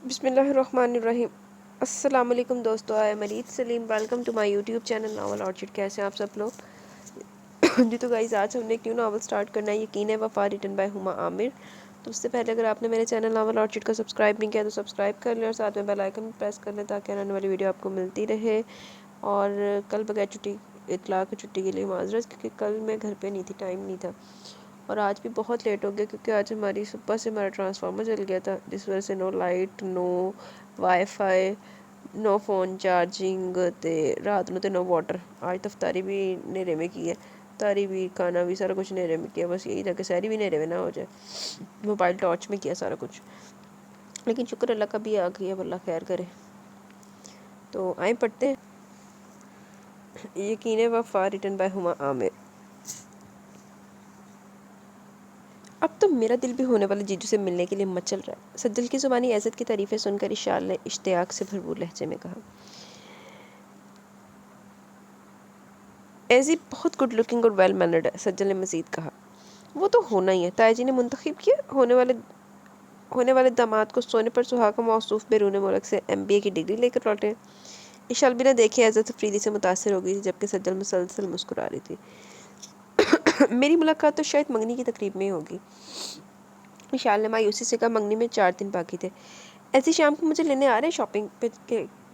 بسم اللہ الرحمن الرحیم۔ السلام علیکم دوستو، I am Mureed Saleem, welcome to my YouTube channel Novel Orchard. کیسے ہیں آپ سب لوگ؟ جی تو گائز، آج ہم نے ایک نیو ناول سٹارٹ کرنا ہے، یقین ہے وفا، ریٹن بائی ہما عامر۔ تو اس سے پہلے اگر آپ نے میرے چینل ناول آرچڈ کو سبسکرائب نہیں کیا تو سبسکرائب کر لیں اور ساتھ میں بیل آئیکن پریس کر لیں تاکہ آنے والی ویڈیو آپ کو ملتی رہے۔ اور کل بغیر چھٹی اطلاع کی چھٹی کے لیے معذرت، کیونکہ کل میں گھر پہ نہیں تھی، ٹائم نہیں تھا۔ اور آج بھی بہت لیٹ ہو گیا کیونکہ آج ہماری صبح سے ہمارا ٹرانسفارمر جل گیا تھا، جس وجہ سے نو لائٹ، نو وائی فائی، نو فون چارجنگ تے رات نو تے نو واٹر۔ آج تفتاری بھی نیرے میں کی ہے، تاری بھی، کھانا بھی، سارا کچھ نیرے میں کیا۔ بس یہی تھا کہ سحری بھی نیرے میں نہ ہو جائے، موبائل ٹارچ میں کیا سارا کچھ، لیکن شکر اللہ کا بھی آ گئی ہے، اللہ خیر کرے۔ تو آئیں پڑھتے ہیں یقین وفا، ریٹن بائی ہما عامر۔ اب تو میرا دل بھی ہونے والے جیجو سے ملنے کے لیے مچل رہا ہے، سجل کی زبانی عزت کی تعریفیں سن کر اشال نے اشتیاق سے بھرپور لہجے میں کہا۔ ایزی بہت گڈ لکنگ اور ویل مینرڈ ہے، سجل نے مزید کہا۔ وہ تو ہونا ہی ہے، تائی جی نے منتخب کیا۔ ہونے والے داماد کو سونے پر سہاگا موصوف بیرون ملک سے MBA کی ڈگری لے کر لوٹے ہیں۔ اشال بنا دیکھے عزت افریدی سے متاثر ہو گئی تھی، جبکہ سجل مسلسل مسکرا رہی تھی۔ میری ملاقات تو شاید منگنی کی تقریب میں ہی ہوگی، اشال نے مایوسی سے کہا۔ منگنی میں 4 دن باقی تھے۔ ایسی شام کو مجھے لینے آ رہے ہیں، شاپنگ پہ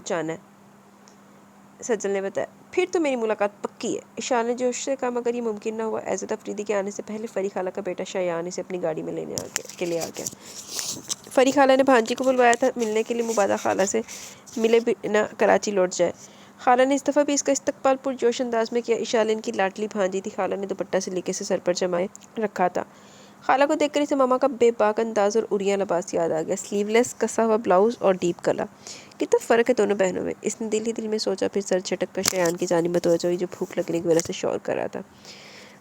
جانا ہے، سجل نے بتایا۔ پھر تو میری ملاقات پکی ہے، اشال نے جوش سے کہا۔ مگر یہ ممکن نہ ہوا، عزت افریدی کے آنے سے پہلے فری خالہ کا بیٹا شایان اسے اپنی گاڑی میں لینے کے لیے آ گیا۔ فری خالہ نے بھانجی کو بلوایا تھا ملنے کے لیے، مبادہ خالہ سے ملے بنا کراچی لوٹ جائے۔ خالہ نے اس دفعہ بھی اس کا استقبال پرجوش انداز میں کیا۔ اشال ان کی لاڈلی بھانجی تھی، خالہ نے دوپٹہ سلیقے سے سر پر جمائے رکھا تھا۔ خالہ کو دیکھ کر اسے ماما کا بے باک انداز اور عریاں لباس یاد آ گیا، سلیو لیس کسا ہوا بلاؤز اور ڈیپ گلا۔ کتنا فرق ہے دونوں بہنوں میں، اس نے دل ہی دل میں سوچا، پھر سر جھٹک کر شایان کی جانب متوجہ ہوئی جو بھوک لگنے کی وجہ سے شور کر رہا تھا۔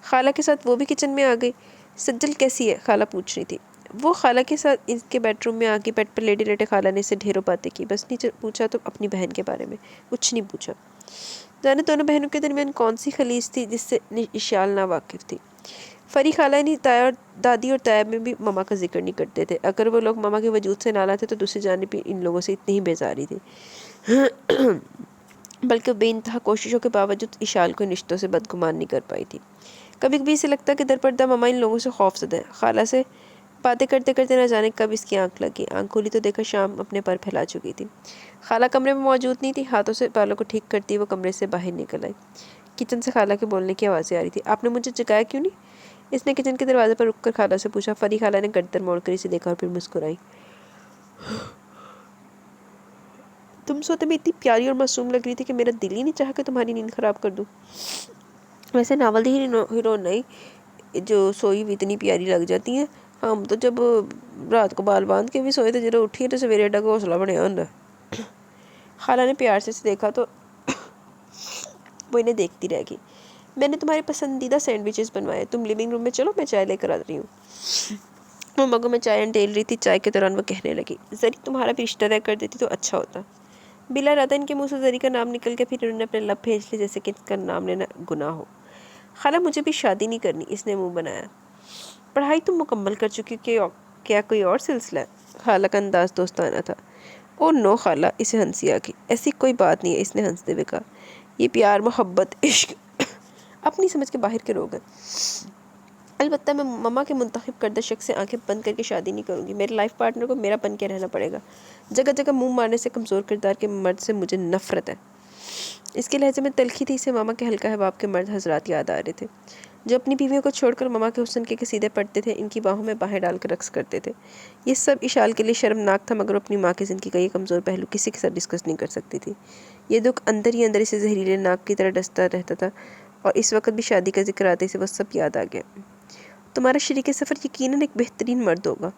خالہ کے ساتھ وہ بھی کچن میں آ گئی۔ سجل کیسی ہے؟ خالہ پوچھ رہی تھی۔ وہ خالہ کے ساتھ ان کے بیڈ روم میں آ گئی، بیڈ پر لیٹے لیٹے خالہ نے اسے ڈھیروں باتیں کی، بس نہیں پوچھا تو اپنی بہن کے بارے میں، کچھ نہیں پوچھا۔ جانے دونوں بہنوں کے درمیان کون سی خلیج تھی جس سے اشال نا واقف تھی۔ فری خالہ نے دادی اور تائب میں بھی ماما کا ذکر نہیں کرتے تھے، اگر وہ لوگ ماما کے وجود سے نالا تھے تو دوسری جانب بھی ان لوگوں سے اتنی ہی بیزاری تھی، بلکہ بے انتہا کوششوں کے باوجود اشال کو رشتوں سے بدگمان نہیں کر پائی تھی۔ کبھی کبھی اسے لگتا کہ در پردہ ماما ان لوگوں سے خوف زدہ ہے۔ خالہ سے باتیں کرتے کرتے نہ جانے کب اس کی آنکھ لگی، آنکھ کھولی تو دیکھا شام اپنے پر پھیلا چکی تھی۔ خالہ کمرے میں موجود نہیں تھی، ہاتھوں سے بالوں کو ٹھیک کرتی وہ کمرے سے باہر نکل آئی۔ کچن سے خالہ کے بولنے کی آوازیں آ رہی تھی۔ آپ نے مجھے جگایا کیوں نہیں؟ اس نے کچن کے دروازے پر رک کر خالہ سے پوچھا۔ فری خالہ نے گردن موڑ کر اسے دیکھا اور پھر مسکرائی۔ تم سوتے میں اتنی پیاری اور معصوم لگ رہی تھی کہ میرا دل ہی نہیں چاہا کہ تمہاری نیند خراب کر دوں۔ ویسے ناول دی ہیرو نہیں جو سوئی ہوئی اتنی پیاری لگ جاتی ہیں، ہم تو جب رات کو بال باندھ کے بھی سوئے تو جب اٹھی تو سویرے ایڈا گھونسلا بنیا ہوتا ہے۔ خالہ نے پیار سے دیکھا تو وہ انہیں دیکھتی رہ گئی۔ میں نے تمہارے پسندیدہ سینڈوچز بنوائے، تم لیونگ روم میں چلو، میں چائے لے کر آ رہی ہوں۔ ماما کو میں چائے انڈیل رہی تھی، چائے کے دوران وہ کہنے لگی، زری تمہارا بھی رشتہ طے کر دیتی تو اچھا ہوتا۔ بلا ارادہ ان کے منہ سے زری کا نام نکل کے پھر انہوں نے اپنے لب بھیج لیے جیسے کہ اس کا نام لینا گناہ ہو۔ خالہ مجھے بھی شادی نہیں کرنی، اس نے منہ بنایا۔ پڑھائی تم مکمل کر چکی، کیا کوئی اور سلسلہ ہے؟ خالہ کا انداز دوستانہ تھا۔ او نو خالہ، اسے ہنسی آ گئی۔ ایسی کوئی بات نہیں ہے، اس نے ہنستے ہوئے کہا۔ یہ پیار، محبت، عشق اپنی سمجھ کے باہر کے لوگ ہیں۔ البتہ میں ماما کے منتخب کردہ شخص سے آنکھیں بند کر کے شادی نہیں کروں گی، میرے لائف پارٹنر کو میرا بن کے رہنا پڑے گا۔ جگہ جگہ منہ مارنے سے کمزور کردار کے مرد سے مجھے نفرت ہے۔ اس کے لہجے میں تلخی تھی، اسے ماما کے حلقہ احباب کے مرد حضرات یاد آ رہے تھے جو اپنی بیویوں کو چھوڑ کر ماما کے حسن کے قصیدے پڑھتے تھے، ان کی باہوں میں باہیں ڈال کر رقص کرتے تھے۔ یہ سب اشال کے لیے شرمناک تھا، مگر اپنی ماں کی زندگی کا یہ کمزور پہلو کسی کے ساتھ ڈسکس نہیں کر سکتی تھی۔ یہ دکھ اندر ہی اندر اسے زہریلے ناک کی طرح ڈستا رہتا تھا، اور اس وقت بھی شادی کا ذکر آتے سے وہ سب یاد آ گیا۔ تمہارا شریک سفر یقیناً ایک بہترین مرد ہوگا،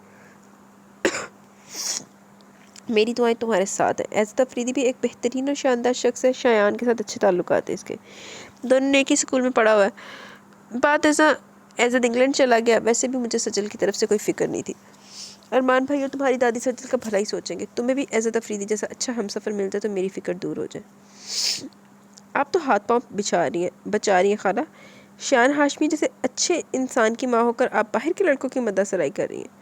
میری دعائیں تمہارے ساتھ ہیں۔ عزت افریدی بھی ایک بہترین اور شاندار شخص ہے، شایان کے ساتھ اچھے تعلقات ہیں اس کے، دونوں نے ایک ہی اسکول میں پڑھا ہوا ہے۔ بات عزت انگلینڈ چلا گیا، ویسے بھی مجھے سجل کی طرف سے کوئی فکر نہیں تھی۔ ارمان بھائی اور تمہاری دادی سجل کا بھلا ہی سوچیں گے، تمہیں بھی عزت افریدی جیسا اچھا ہم سفر مل جائے تو میری فکر دور ہو جائے۔ آپ تو ہاتھ پاؤں بچا رہی ہیں خالہ، شایان ہاشمی جیسے اچھے انسان کی ماں ہو کر آپ باہر کے لڑکوں کی مداح سرائی کر رہی ہیں۔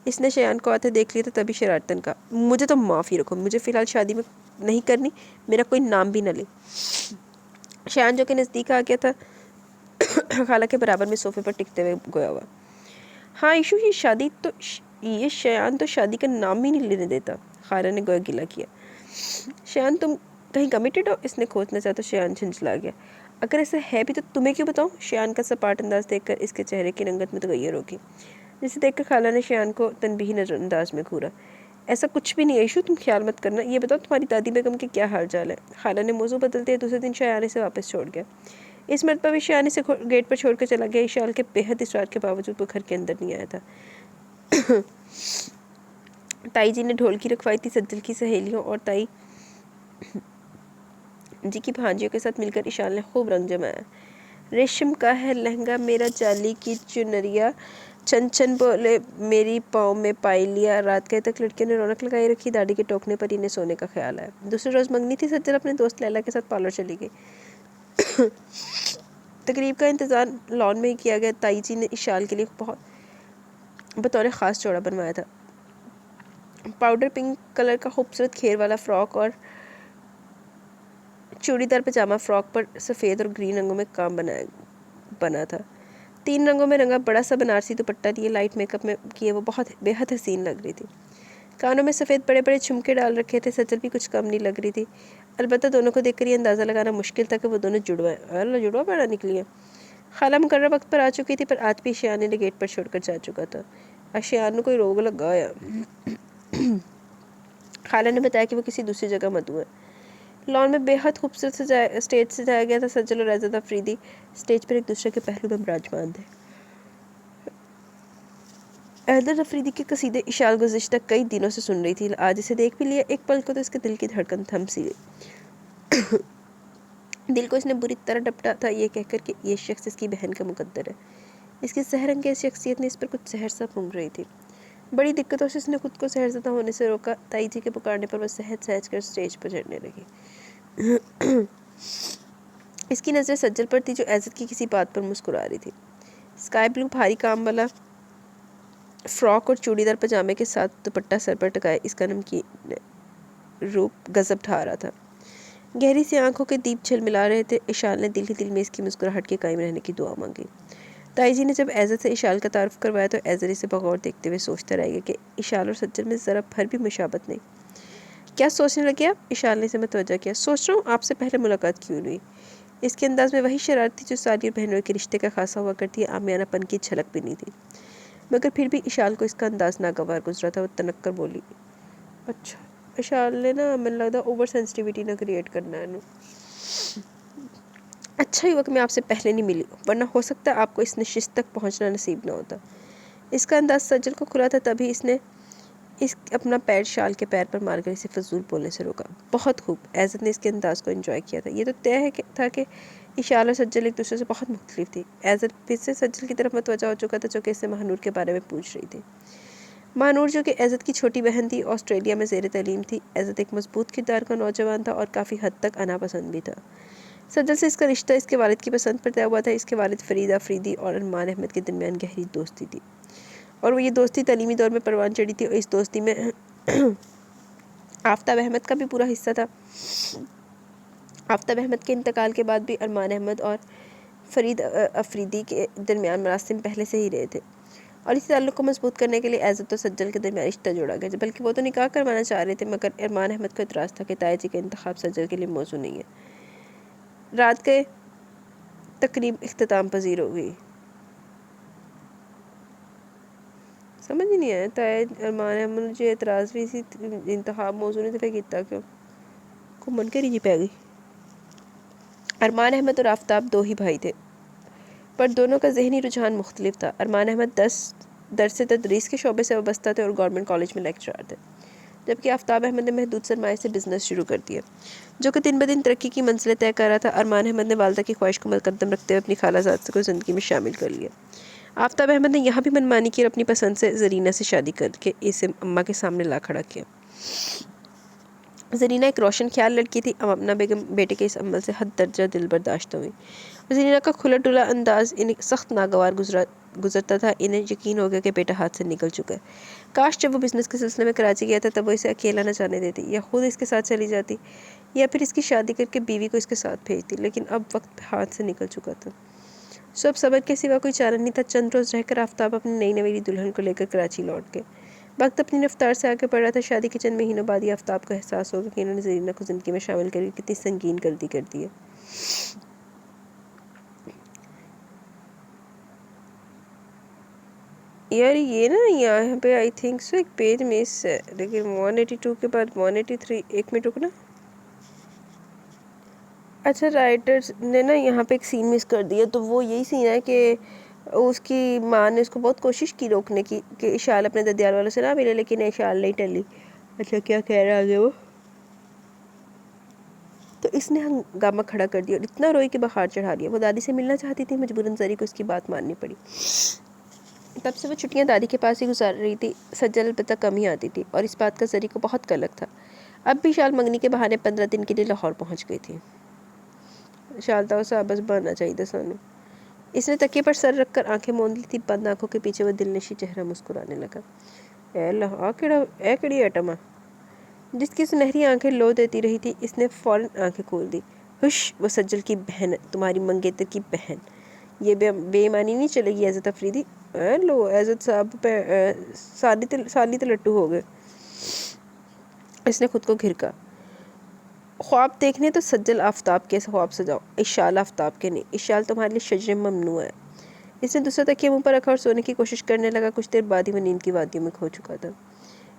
اس نے شایان کو آتے دیکھ لیا تو تبھی شرارتن کا مجھے تو معافی رکھو، مجھے فی الحال شادی میں نہیں کرنی، میرا کوئی نام بھی نہ لے۔ شایان جو کہ نزدیک آ گیا تھا خالہ کے برابر میں صوفے پر ٹکتے ہوئے گویا ہوا، ہاں ایشو یہ شایان تو شادی کا نام ہی نہیں لینے دیتا۔ خالہ نے گویا گلا کیا، شایان تم کہیں کمیٹڈ ہو؟ اس نے کھوچنا چاہا تو شایان جھنجھلا گیا، اگر ایسا ہے بھی تو تمہیں کیوں بتاؤں؟ شایان کا سپاٹ انداز دیکھ کر اس کے چہرے کی رنگت متغیر ہوگی، جسے دیکھ کر خالہ نے شایان کو تنبیہی نظر انداز میں گھورا، ایسا کچھ بھی نہیں ایشو، تم خیال مت کرنا، یہ بتاؤ تمہاری دادی بیگم کے کیا حال چال ہے؟ خالہ نے موضوع بدلتے دوسرے دن شایان سے واپس چھوڑ گیا۔ اس مرتبہ بھی شایان سے گیٹ پر چھوڑ کر چلا گیا، اشال کے بےحد اصرار کے باوجود وہ گھر کے اندر نہیں آیا تھا۔ تائی جی نے ڈھولکی رکھوائی تھی، سجل کی سہیلیوں اور تائی جی کی بھانجیوں کے ساتھ مل کر اشال نے خوب رنگ جمایا۔ ریشم کا ہے لہنگا میرا، جالی کی چنریا، چھن چھن بولے میری پاؤں میں پائی لیا، رات گئے تک لڑکیوں نے رونق لگائی رکھی، داڑھی کے ٹوکنے پر انہیں سونے کا خیال آیا۔ دوسرے روز منگنی تھی، سجل اپنے دوست لیلا کے ساتھ پارلر چلی گئی۔ تقریب کا انتظام لان میں ہی کیا گیا۔ تائی جی نے اشال کے لیے بطور خاص جوڑا بنوایا تھا، پاؤڈر پنک کلر کا خوبصورت گھیر والا فراک اور چوڑی دار پجامہ، فراک پر سفید اور گرین رنگوں میں کام بنا تھا، 3 رنگوں میں رنگا بڑا سا بنارسی دوپٹہ لیے لائٹ میک اپ میں کیے وہ بے حد حسین لگ رہی تھی، کانوں میں سفید بڑے بڑے جھمکے ڈال رکھے تھے، سجل بھی کچھ کم نہیں لگ رہی تھی، البتہ دونوں کو دیکھ کر یہ اندازہ لگانا مشکل تھا کہ وہ دونوں جڑوا پڑا نکلی ہیں۔ خالہ مقررہ وقت پر آ چکی تھی، پر آج بھی شایان نے گیٹ پر چھوڑ کر جا چکا تھا۔ شایان نے کوئی روگ لگایا، خالہ نے بتایا کہ وہ کسی دوسری جگہ مدعو ہے۔ لان میں بے حد خوبصورت اسٹیج سجایا گیا تھا، سجل اور عزت افریدی اسٹیج پر ایک دوسرے کے پہلو میں براجمان تھے۔ عزت افریدی کے قصیدے اشال گزشتہ کئی دنوں سے سن رہی تھی، آج اسے دیکھ بھی لیا، ایک پل کو تو اس کے دل کی دھڑکن تھم سی گئی، دل کو اس نے بری طرح ڈپٹا تھا یہ کہہ کر کہ یہ شخص اس کی بہن کا مقدر ہے۔ اس کی زہر انگیز شخصیت نے اس پر کچھ زہر سا پھونک رہی تھی، بڑی دقتوں سے اس نے خود کو زہر زدہ ہونے سے روکا۔ تائی جی کے پکارنے پر وہ سہج کر سٹیج پر چڑھنے لگی۔ اس کی نظریں سجل پر تھی جو عزت کی کسی بات پر مسکرا رہی تھی۔ اسکائی بلو بھاری کام والا فراک اور چوڑی دار پجامے کے ساتھ دوپٹہ سر پر ٹکائے اس کا نمکین روپ غضب ڈھا رہا تھا، گہری سی آنکھوں کے دیپ جھلملا رہے تھے۔ اشال نے دل ہی دل میں اس کی مسکراہٹ کے قائم رہنے کی دعا مانگی۔ تائی جی نے جب عزت سے اشال کا تعارف کروایا تو عزت اسے بغور دیکھتے ہوئے سوچتا رہ گیا کہ اشال اور سجل میں ذرا بھر بھی مشابت نہیں۔ کیا سوچنے لگے آپ؟ اشال نے اسے متوجہ کیا۔ سوچ رہا ہوں آپ سے پہلے ملاقات کیوں نہیں ہوئی۔ اس کے انداز میں وہی شرارت تھی جو سالی اور بہنوں کے رشتے کا خاصا ہوا کرتی ہے، عامیانہ پن کی جھلک بھی نہیں تھی، مگر پھر بھی اشال کو اس کا انداز ناگوار گزرا تھا۔ وہ تنک کر بولی، اچھا اشال نے نا میں لگتا اوور سینسٹیویٹی نہ کریٹ کرنا ہے نا، اچھا ہی ہوا کہ میں آپ سے پہلے نہیں ملی، ورنہ ہو سکتا ہے آپ کو اس نشست تک پہنچنا نصیب نہ ہوتا۔ اس کا انداز سجل کو کھلا تھا، تبھی اس نے اپنا پیر شال کے پیر پر مار کر اسے فضول بولنے سے روکا۔ بہت خوب، عزت نے اس کے انداز کو انجوائے کیا تھا۔ یہ تو طے تھا کہ اشال اور سجل ایک دوسرے سے بہت مختلف تھی۔ عزت پھر سے سجل کی طرف متوجہ ہو چکا تھا جو کہ اس سے مہنور کے بارے میں پوچھ رہی تھی۔ مہنور جو کہ عزت کی چھوٹی بہن تھی، آسٹریلیا میں زیر تعلیم تھی۔ عزت ایک مضبوط کردار کا نوجوان تھا اور کافی حد تک انا پسند بھی تھا۔ سجل سے اس کا رشتہ اس کے والد کی پسند پر طے ہوا تھا۔ اس کے والد فرید افریدی اور ارمان احمد کے درمیان گہری دوستی تھی، اور وہ یہ دوستی تعلیمی دور میں پروان چڑھی تھی، اور اس دوستی میں آفتاب احمد کا بھی پورا حصہ تھا۔ آفتاب احمد کے انتقال کے بعد بھی ارمان احمد اور فرید افریدی کے درمیان مراسم پہلے سے ہی رہے تھے، اور اسی تعلق کو مضبوط کرنے کے لیے عزت اور سجل کے درمیان رشتہ جوڑا گیا، بلکہ وہ تو نکاح کروانا چاہ رہے تھے، مگر ارمان احمد کو اعتراض تھا کہ تائی جی کا انتخاب سجل کے لیے موزوں نہیں ہے۔ رات کے تقریب اختتام پذیر ہو گئی۔ سمجھ ہی نہیں آیا، تائی ارمان احمد مجھے اعتراض بھی سی انتخاب موضوع نے دفعہ کیتا کیوں کو من کری جی پہ گئی۔ ارمان احمد اور آفتاب دو ہی بھائی تھے، پر دونوں کا ذہنی رجحان مختلف تھا۔ ارمان احمد درس تدریس کے شعبے سے وابستہ تھے اور گورنمنٹ کالج میں لیکچرار تھے، جبکہ آفتاب احمد نے محدود سرمایہ سے بزنس شروع کر دیا جو کہ دن بدن ترقی کی منزلیں طے کر رہا تھا۔ ارمان احمد نے والدہ کی خواہش کو مقدم رکھتے ہوئے اپنی خالہ زاد کو زندگی میں شامل کر لیا۔ آفتاب احمد نے یہاں بھی منمانی کی اور اپنی پسند سے زرینہ سے شادی کر کے اسے اماں کے سامنے لا کھڑا کیا۔ زرینہ ایک روشن خیال لڑکی تھی۔ امنا بیگم بیٹے کے اس عمل سے حد درجہ دل برداشت ہوئی۔ زرینہ کا کھلا ڈلا انداز انہیں سخت ناگوار گزرتا تھا۔ انہیں یقین ہو گیا کہ بیٹا ہاتھ سے نکل چکا ہے۔ کاش جب وہ بزنس کے سلسلے میں کراچی گیا تھا تب وہ اسے اکیلا نہ جانے دیتی یا خود اس کے ساتھ چلی جاتی یا پھر اس کی شادی کر کے بیوی کو اس کے ساتھ بھیجتی، لیکن اب وقت ہاتھ سے نکل چکا تھا۔ اب صبر کے سوا کوئی چارہ نہیں تھا۔ چند روز رہ کر آفتاب اپنی نئی نویلی دلہن کو لے کر کراچی لوٹ گئے۔ وقت اپنی رفتار سے آگے بڑھ رہا تھا۔ شادی کے چند مہینوں بعد ہی آفتاب کو احساس ہوگا کہ انہوں نے زرینہ کو زندگی میں شامل کر کے کتنی سنگین غلطی کر دی ہے۔ یار یہ نا یہاں پہ آئی تھنک سو ایک پیج مس ہے، لیکن 182 کے بعد 183، ایک منٹ رکنا۔ اچھا رائٹرز نے نا یہاں پہ ایک سین مس کر دیا، تو وہ یہی سین ہے کہ اس کی ماں نے اس کو بہت کوشش کی روکنے کی کہ اشال اپنے ددیال والوں سے نہ ملے، لیکن اشال نہیں ٹلی۔ اچھا کیا کہہ رہا آگے وہ؟ تو اس نے ہنگامہ کھڑا کر دیا اور اتنا روئی کہ بخار چڑھا دیا۔ وہ دادی سے ملنا چاہتی تھی، مجبوراً زری کو اس کی بات ماننی پڑی۔ تب سے وہ چھٹیاں دادی کے پاس ہی گزار رہی تھی۔ سجل البتہ کم ہی آتی تھی اور اس بات کا زری کو بہت قلق تھا۔ اب بھی شال منگنی کے بہانے 15 دن کے لیے لاہور پہنچ گئی تھی۔ شال تو بس بننا چاہیے تھا سانو۔ اس نے تکیے پر سر رکھ کر آنکھیں موند لی تھی۔ بند آنکھوں کے پیچھے وہ دلنشی چہرہ مسکرانے لگا۔ اے اللہ اے کڑی ایٹم جس کی سنہری آنکھیں لو دیتی رہی تھی، اس نے فوراً آنکھیں کھول دی۔ ہوش، وہ سجل کی بہن، تمہاری منگیتر کی بہن۔ یہ بے ایمانی نہیں چلے گی عزت افریدی۔ لو عزت صاحب پہ سالی تے لٹو ہو گئے۔ اس نے خود کو گھرکا۔ خواب دیکھنے تو سجل آفتاب کے خواب سجاؤ، اشال آفتاب کے نہیں۔ اشال تمہارے لیے شجر ممنوع ہے۔ اس نے دوسرا تکیہ منہ پر رکھا اور سونے کی کوشش کرنے لگا۔ کچھ دیر بعد ہی وہ نیند کی وادیوں میں کھو چکا تھا۔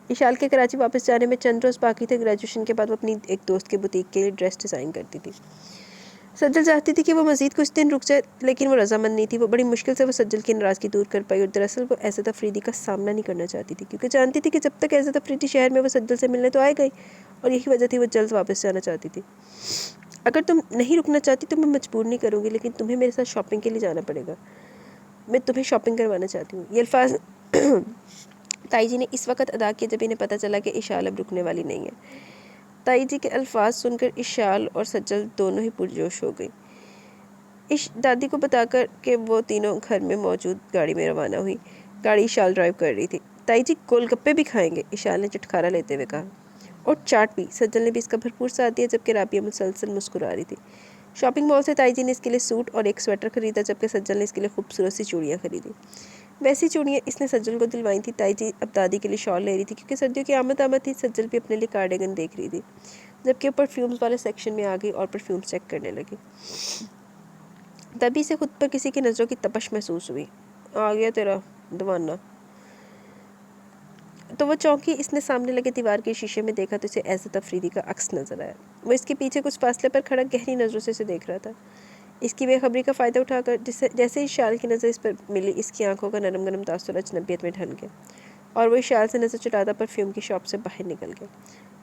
اشال کے کراچی واپس جانے میں چند روز باقی تھے۔ گریجویشن کے بعد وہ اپنی ایک دوست کے بوتیک کے لیے ڈریس ڈیزائن کرتی تھی۔ سجل چاہتی تھی کہ وہ مزید کچھ دن رک جائے، لیکن وہ رضامند نہیں تھی۔ وہ بڑی مشکل سے وہ سجل کی ناراضگی دور کر پائی، اور دراصل وہ عزت افریدی کا سامنا نہیں کرنا چاہتی تھی، کیونکہ جانتی تھی کہ جب تک عزت افریدی شہر میں وہ سجل سے ملنے تو آئے گئی، اور یہی وجہ تھی وہ جلد واپس جانا چاہتی تھی۔ اگر تم نہیں رکنا چاہتی تو میں مجبور نہیں کروں گی، لیکن تمہیں میرے ساتھ شاپنگ کے لیے جانا پڑے گا۔ میں تمہیں شاپنگ کروانا چاہتی ہوں۔ یہ الفاظ تائی جی نے اس وقت ادا کیا جب انہیں پتہ چلا کہ اشال اب رکنے والی نہیں ہے۔ تائی جی کے الفاظ سن کر اشال اور سجل دونوں ہی پرجوش ہو گئی۔ دادی کو بتا کر کہ وہ تینوں گھر میں موجود گاڑی میں روانہ ہوئی۔ گاڑی اشال ڈرائیو کر رہی تھی۔ تائی جی گول گپے بھی کھائیں گے، اشال نے چٹکارا لیتے ہوئے کہا۔ اور چاٹ بھی، سجل نے بھی اس کا بھرپور ساتھ دیا، جبکہ رابعہ مسلسل مسکرا رہی تھی۔ شاپنگ مال سے تائی جی نے اس کے لیے سوٹ اور ایک سویٹر خریدا، جبکہ سجل نے اس کے لیے خوبصورت سی چوڑیاں خریدی۔ ویسی چوڑیاں اس نے سجل کو دلوائی تھی۔ تائی جی اب دادی کے لیے شال لے رہی تھی، کیونکہ سردیوں کی آمد تھی۔ سجل بھی اپنے لیے کارڈیگن دیکھ رہی تھی، جبکہ وہ پرفیومز والے سیکشن میں آ گئی اور پرفیومز چیک کرنے لگی۔ تبھی سے خود پر کسی کی نظروں کی تپش محسوس ہوئی۔ آ گیا تیرا دیوانہ۔ تو وہ چونکی، اس نے سامنے لگے دیوار کے شیشے میں دیکھا تو اسے عزت افریدی کا عکس نظر آیا۔ وہ اس کے پیچھے کچھ فاصلے پر کھڑا گہری نظروں سے اسے دیکھ رہا تھا۔ اس کی بے خبری کا فائدہ اٹھا کر جیسے ہی شال کی نظر اس پر ملی، اس کی آنکھوں کا نرم گرم تاثر اجنبیت میں ڈھل گیا، اور وہ شال سے نظر چٹاتا پرفیوم کی شاپ سے باہر نکل گیا،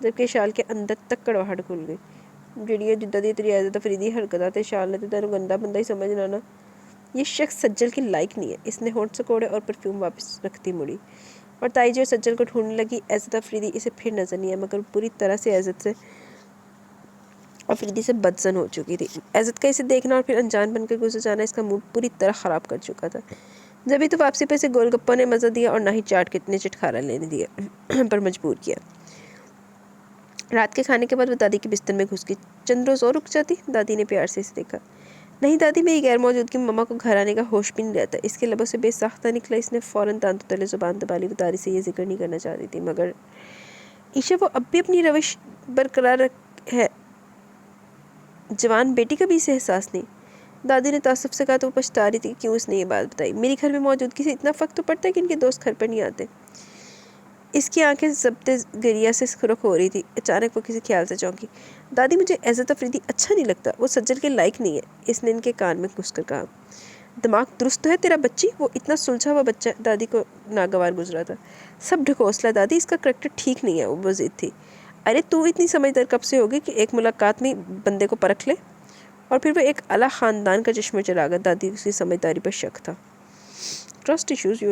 جبکہ شال کے اندر تک کڑواہٹ کھل گئی۔ جڑیاں جدہ دی تیری عزت افریدی حرکتاں تے شال نے تے تینوں گندا بندہ ہی سمجھنا نا۔ یہ شخص سجل کے لائق نہیں ہے۔ اس نے ہونٹ سکوڑے اور پرفیوم واپس رکھتی مڑی، اور تائی جی اور سجل کو ڈھونڈنے لگی۔ عزت افریدی اسے پھر نظر نہیں آئی، مگر پوری طرح سے عزت افریدی سے بدظن ہو چکی تھی۔ عزت کا اسے دیکھنا اور پھر انجان بن کر گزر جانا اس کا موڈ پوری طرح خراب کر چکا تھا۔ جبھی تو واپسی پہ اسے گول گپوں نے مزہ دیا، اور نہ ہی چاٹ نے چٹکارا لینے دیا پر مجبور کیا۔ رات کے کھانے کے بعد وہ دادی کے بستر میں گھس گئی۔ چند روز اور رک جاتی، دادی نے پیار سے اسے دیکھا۔ نہیں دادی، میری غیر موجودگی میں مما کو گھر آنے کا ہوش بھی نہیں رہتا۔ اس کے لبوں سے بے ساختہ نکلا۔ اس نے فوراً دانتوں تلے زبان دبا لی۔ وہ دادی سے یہ ذکر نہیں کرنا چاہتی تھی، مگر عائشہ وہ اب بھی اپنی روش برقرار ہے۔ جوان بیٹی کا بھی اسے احساس نہیں۔ دادی نے تعصب سے کہا تو وہ پچھتا رہی تھی کہ کیوں اس نے یہ بات بتائی۔ میری گھر میں موجودگی سے اتنا فرق تو پڑتا ہے کہ ان کے دوست گھر پر نہیں آتے۔ اس کی آنکھیں ضبط گریہ سے سرخ ہو رہی تھی۔ اچانک وہ کسی خیال سے چونکی۔ دادی، مجھے عزت افریدی اچھا نہیں لگتا، وہ سجل کے لائق نہیں ہے، اس نے ان کے کان میں گھس کر کہا۔ دماغ درست تو ہے تیرا بچی؟ وہ اتنا سلجھا ہوا بچہ دادی کو ناگوار گزرا تھا۔ سب ڈھکوسلا دادی، اس کا کریکٹر ٹھیک نہیں ہے، وہ ضد تھی۔ ارے تو اتنی سمجھدار کب سے ہوگی کہ ایک ملاقات میں بندے کو پرکھ لے؟ اور پھر وہ ایک اعلیٰ خاندان کا چشمہ چراغا۔ دادی کی سمجھداری پر شک تھا۔ ٹرسٹ ایشوز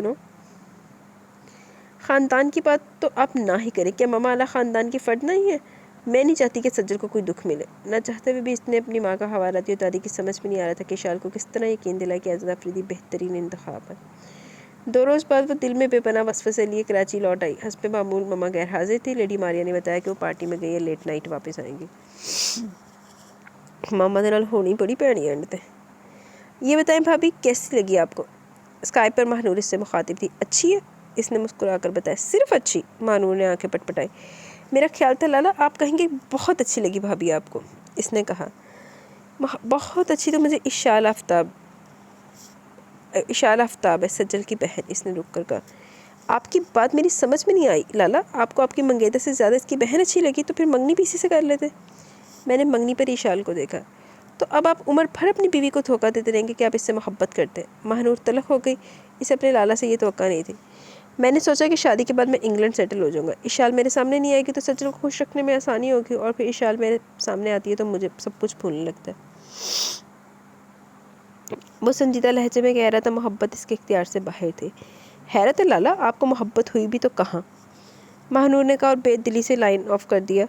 خاندان کی بات تو آپ نہ ہی کریں۔ کیا مما اعلیٰ خاندان کی فرد نہیں ہے؟ میں نہیں چاہتی کہ سجل کو کوئی دکھ ملے۔ نہ چاہتے ہوئے بھی اس نے اپنی ماں کا حوالہ دیا۔ دادی کی سمجھ میں نہیں آ رہا تھا کہ شال کو کس طرح یقین دلائے کہ عزت افریدی بہترین انتخاب ہے۔ 2 روز بعد وہ دل میں بے پناہ وسوسے سے لیے کراچی لوٹ آئی۔ حسب معمول مما غیر حاضر تھی۔ لیڈی ماریا نے بتایا کہ وہ پارٹی میں گئی ہے، لیٹ نائٹ واپس آئیں گی۔ ماما دے نال ہونی بڑی بھینی اینڈ تے۔ یہ بتائیں بھابھی کیسی لگی آپ کو؟ اسکائپ پر مہنور اس سے مخاطب تھی۔ اچھی ہے، اس نے مسکرا کر بتایا۔ صرف اچھی؟ مہنور نے آنکھیں پٹ پٹائی۔ میرا خیال تھا لالا آپ کہیں گے بہت اچھی لگی بھابھی آپ کو، اس نے کہا۔ بہت اچھی تو مجھے اشال آفتاب ہے، سجل کی بہن، اس نے رک کر کہا۔ آپ کی بات میری سمجھ میں نہیں آئی لالا، آپ کو آپ کی منگیتر سے زیادہ اس کی بہن اچھی لگی تو پھر منگنی بھی اسی سے کر لیتے۔ میں نے منگنی پر اشال کو دیکھا۔ تو اب آپ عمر بھر اپنی بیوی کو دھوکہ دیتے رہیں گے کہ آپ اس سے محبت کرتے ہیں۔ مہنور تلخ ہو گئی، اسے اپنے لالا سے یہ توقع نہیں تھی۔ میں نے سوچا کہ شادی کے بعد میں انگلینڈ سیٹل ہو جاؤں گا، اشال میرے سامنے نہیں آئے گی تو سجل کو خوش رکھنے میں آسانی ہوگی، اور پھر اشال میرے سامنے آتی ہے تو مجھے سب کچھ بھولنے لگتا ہے۔ وہ سنجیدہ لہجے میں کہہ رہا تھا، محبت اس کے اختیار سے باہر تھی۔ حیرت ہے لالا، آپ کو محبت ہوئی بھی تو کہاں؟ مہنور نے کہا اور بے دلی سے لائن آف کر دیا۔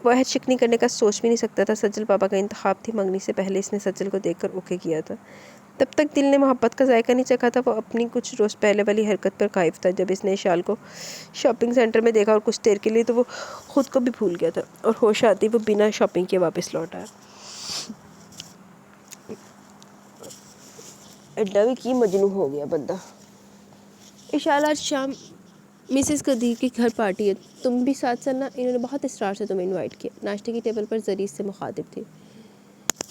وہ عہد شکنی کرنے کا سوچ بھی نہیں سکتا تھا، سجل پاپا کا انتخاب تھی، منگنی سے پہلے اس نے سجل کو دیکھ کر اوکے کیا تھا۔ تب تک دل نے محبت کا ذائقہ نہیں چکھا تھا۔ وہ اپنی کچھ روز پہلے والی حرکت پر قائف تھا، جب اس نے اشال کو شاپنگ سینٹر میں دیکھا اور کچھ دیر کے لیے تو وہ خود کو بھی بھول گیا تھا، اور ہوش آتی وہ بنا شاپنگ کے واپس لوٹ آیا۔ ایڈا بھی کی مجنوں ہو گیا بندہ۔ اشال آج شام مسز قدیر کے گھر پارٹی ہے، تم بھی ساتھ چلنا، انہوں نے بہت اصرار سے تمہیں انوائٹ کیا۔ ناشتے کی ٹیبل پر زری سے مخاطب تھی۔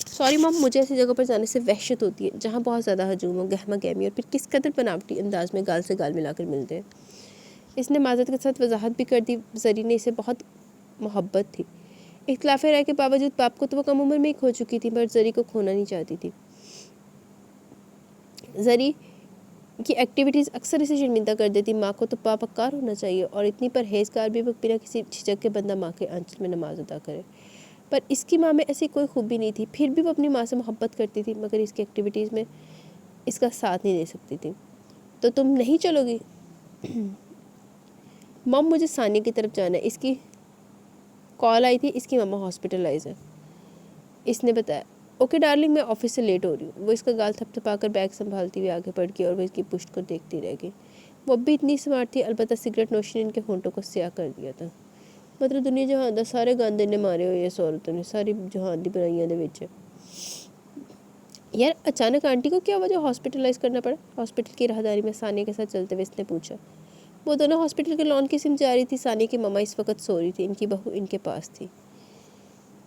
سوری مام، مجھے ایسی جگہ پر جانے سے وحشت ہوتی ہے جہاں بہت زیادہ ہجوم ہو، گہما گہمی، اور پھر کس قدر بناوٹی انداز میں گال سے گال ملا کر ملتے ہیں۔ اس نے معذرت کے ساتھ وضاحت بھی کر دی، زری نے اسے بہت محبت تھی۔ اختلاف رائے کے باوجود باپ کو تو وہ کم عمر میں ہی کھو چکی تھی، پر زری کو کھونا نہیں چاہتی تھی۔ زری کی ایکٹیویٹیز اکثر اسے شرمندہ کر دیتی۔ ماں کو تو باوقار ہونا چاہیے، اور اتنی پرہیزگار بھی وہ بنا کسی جھجک کے بندہ ماں کے آنچل میں نماز ادا کرے۔ پر اس کی ماں میں ایسی کوئی خوبی نہیں تھی، پھر بھی وہ اپنی ماں سے محبت کرتی تھی، مگر اس کی ایکٹیویٹیز میں اس کا ساتھ نہیں دے سکتی تھی۔ تو تم نہیں چلو گی؟ مام، مجھے ثانیہ کی طرف جانا ہے، اس کی کال آئی تھی، اس کی ماما ہاسپٹلائز ہے، اس نے بتایا۔ اوکے ڈارلنگ، میں آفس سے لیٹ ہو رہی ہوں۔ وہ اس کا گال تھپ تھپا کر بیگ سنبھالتی ہوئی آگے بڑھ گئی، اور وہ اس کی پشت کو دیکھتی رہ گئی۔ وہ اب بھی اتنی سمارٹ تھی، البتہ سگریٹ نوشی نے ان کے ہونٹوں کو سیاہ کر دیا تھا۔ مطلب دنیا جہان دا سارے گاندے نے مارے ہوئے اس عورتوں نے، ساری جہان دی برائیاں دے وچ۔ یار اچانک آنٹی کو کیا وجہ ہاسپٹلائز کرنا پڑا؟ ہاسپٹل کی راہداری میں ثانیہ کے ساتھ چلتے ہوئے اس نے پوچھا۔ وہ دونوں ہاسپٹل کے لان کی سمت جا رہی تھی۔ ثانیہ کی ماما اس وقت سو رہی تھی، ان کی بہو ان کے پاس تھی۔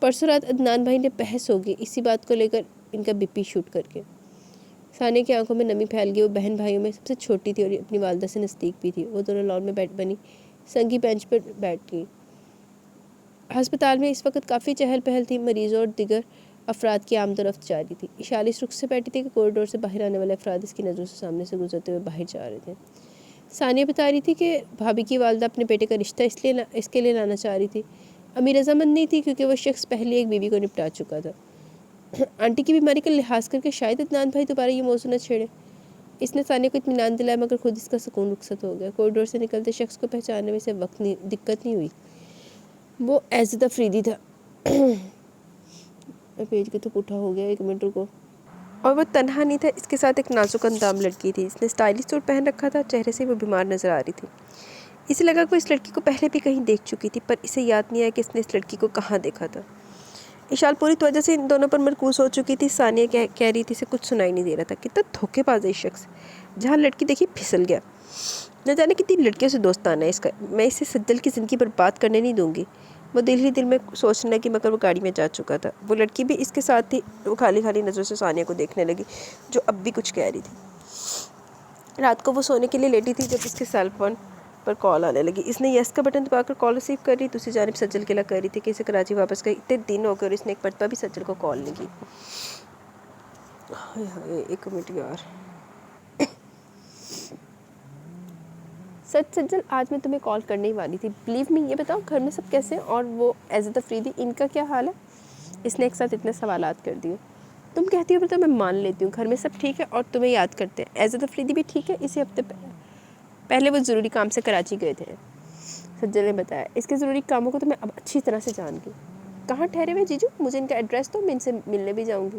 پرسوں رات عدنان بھائی نے بحث ہو گئی اسی بات کو لے کر، ان کا بی پی شوٹ کر کے۔ ثانیہ کی آنکھوں میں نمی پھیل گئی۔ وہ بہن بھائیوں میں سب سے چھوٹی تھی اور اپنی والدہ سے نزدیک بھی تھی۔ وہ دونوں لان میں بنی سنگی بینچ پر بیٹھ گئی۔ ہسپتال میں اس وقت کافی چہل پہل تھی، مریضوں اور دیگر افراد کی آمد و رفت جاری تھی۔ اشال اس رخ سے بیٹھی تھی کہ کوریڈور سے باہر آنے والے افراد اس کی نظروں سے سامنے سے گزرتے ہوئے باہر جا رہے تھے۔ ثانیہ بتا رہی تھی کہ بھابھی کی والدہ اپنے بیٹے کا رشتہ اس کے لیے لانا چاہ رہی تھی۔ امی رضامند نہیں تھی کیونکہ وہ شخص پہلے ایک بیوی کو نپٹا چکا تھا۔ آنٹی کی بیماری کا لحاظ کر کے شاید عدنان بھائی دوبارہ یہ موضوع نہ چھیڑے، اس نے ثانیہ کو اطمینان دلایا، مگر خود اس کا سکون رخصت ہو گیا۔ کوریڈور سے نکلتے شخص کو پہچاننے میں اسے دقت نہیں ہوئی، وہ عزت افریدی تھا۔ پیج کے تو پٹھا ہو گیا، 1 منٹ رکو۔ اور وہ تنہا نہیں تھا، اس کے ساتھ ایک نازک اندام لڑکی تھی۔ اس نے اسٹائلش سوٹ پہن رکھا تھا، چہرے سے وہ بیمار نظر آ رہی تھی۔ اسے لگا کہ وہ اس لڑکی کو پہلے بھی کہیں دیکھ چکی تھی، پر اسے یاد نہیں آیا کہ اس نے اس لڑکی کو کہاں دیکھا تھا۔ اشال پوری توجہ سے ان دونوں پر مرکوز ہو چکی تھی۔ ثانیہ کہہ رہی تھی، اسے کچھ سنائی نہیں دے رہا تھا۔ کتنا دھوکے باز ہے اس شخص، جہاں لڑکی دیکھی پھسل گیا۔ نہ جانے کتنی لڑکیوں سے دوستانہ ہے اس کا، میں اسے سجل کی زندگی برباد کرنے نہیں دوں گی۔ وہ دل ہی دل میں سوچنے لگی، مگر وہ گاڑی میں جا چکا تھا۔ وہ لڑکی بھی اس کے ساتھ تھی۔ وہ کھالی کھالی نظروں سے ثانیہ کو دیکھنے لگی، جو اب بھی کچھ کہہ رہی تھی۔ رات کو وہ سونے کے لیے لیٹی تھی جب اس کے سیل فون پر کال آنے لگی۔ اس نے یس کا بٹن دبا کر کال ریسیو کر لی۔ دوسری جانب سجل گلہ کر رہی تھی کہ اسے کراچی واپس گئی اتنے دن ہو گئے، اور اس نے ایک مرتبہ بھی سجل کو کال نہیں کی۔ ہائے ہائے، 1 منٹ یار۔ سجل، آج میں تمہیں کال کرنے ہی والی تھی۔ بلیو می، یہ بتاؤ گھر میں سب کیسے ہیں، اور وہ عزت افریدی ان کا کیا حال ہے؟ اس نے ایک ساتھ اتنے سوالات کر دیے۔ تم کہتی ہو تو میں مان لیتی ہوں، گھر میں سب ٹھیک ہے اور تمہیں یاد کرتے ہیں۔ عزت افریدی بھی ٹھیک ہے، اسی ہفتے پہلے وہ ضروری کام سے کراچی گئے تھے، سجل نے بتایا۔ اس کے ضروری کاموں کو تو میں اب اچھی طرح سے جان گئی۔ کہاں ٹھہرے ہوئے جیجو؟ مجھے ان کا ایڈریس دو، میں ان سے ملنے بھی جاؤں گی۔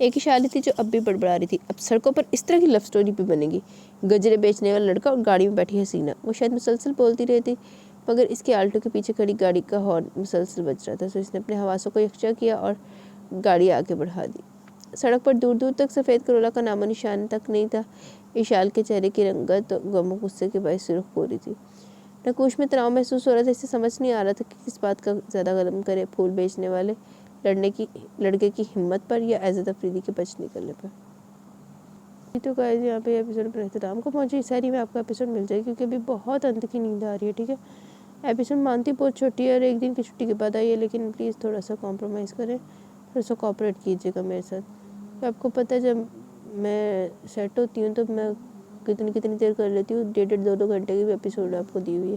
ایک اشارہ تھی جو اب بھی بڑبڑا رہی تھی، اب سڑکوں پر اس طرح کی لو سٹوری بھی بنے گی، گجرے بیچنے والا لڑکا اور گاڑی میں بیٹھی حسینہ۔ وہ شاید مسلسل بولتی رہتی، مگر اس کے آلٹو کے پیچھے کھڑی گاڑی کا ہارن مسلسل بج رہا تھا، تو اس نے اپنے حواسوں کو یکجا کیا اور گاڑی آگے بڑھا دی۔ سڑک پر دور دور تک سفید کرولا کا نام و نشان تک نہیں تھا۔ اشال کے چہرے کی رنگت غم و غصے کے باعث سرخ ہو رہی تھی۔ نقوش میں تناؤ محسوس ہو رہا تھا، اسے سمجھ نہیں آ رہا تھا کہ کس بات کا زیادہ غلم کرے، پھول بیچنے والے لڑکے کی ہمت پر یا عزت افریدی کے بچ نکلنے پر۔ تو گائز یہاں پہ ایپیسوڈ اپنے اختتام کو پہنچے۔ اس ساری میں آپ کا ایپیسوڈ مل جائے کیونکہ ابھی بہت اندر کی نیند آ رہی ہے، ٹھیک ہے۔ ایپیسوڈ مانتی بہت چھوٹی ہے اور ایک دن کی چھٹی کے بعد آئی ہے، لیکن پلیز تھوڑا سا کمپرومائز کریں، تھوڑا سا کوآپریٹ کیجیے گا میرے ساتھ۔ آپ کو پتہ ہے جب میں سیٹ ہوتی ہوں تو میں کتنی دیر کر لیتی ہوں، 1.5-2 گھنٹے کی بھی ایپیسوڈ آپ کو دی ہوئی ہے،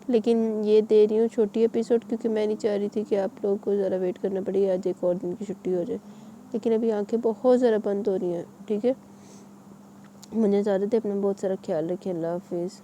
لیکن یہ دے رہی ہوں چھوٹی ایپیسوڈ کیونکہ میں نہیں چاہ رہی تھی کہ آپ لوگوں کو ذرا ویٹ کرنا پڑے، آج ایک اور دن کی چھٹی ہو جائے، لیکن ابھی آنکھیں بہت ذرا بند ہو رہی ہیں، ٹھیک ہے۔ مجھے اجازت ہے، اپنا بہت سارا خیال رکھیں، اللہ حافظ۔